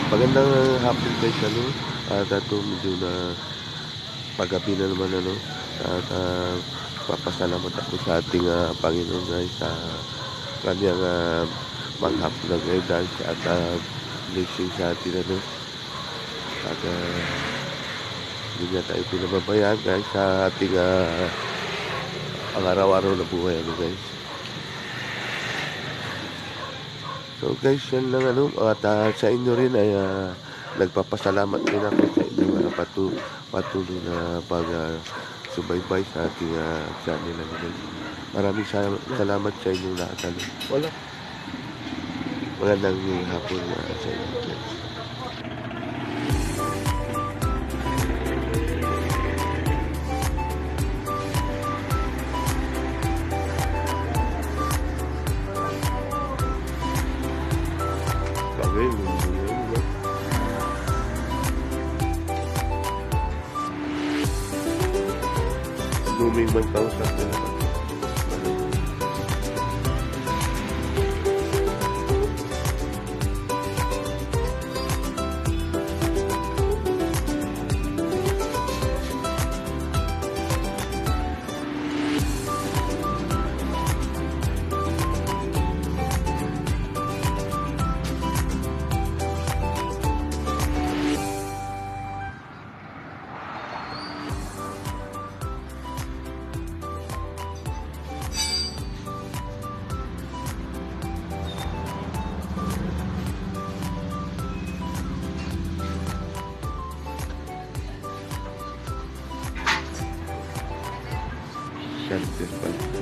Magandang hapon guys, at medyo na paggabi na naman at papasalamat ako sa ating Panginoon guys sa kanyang maghapon na ngayon dahil siya at blessing sa atin at hindi niya tayo pinababayaan guys sa ating ang araw-araw na buhay guys. So guys, yan lang at sa inyo rin ay nagpapasalamat din ako sa inyong patuloy na subaybay sa ating channel guys. Maraming salamat sa inyong lahat. Magandang hapon sa inyo guys. Booming man kausap nila. Shelter pa.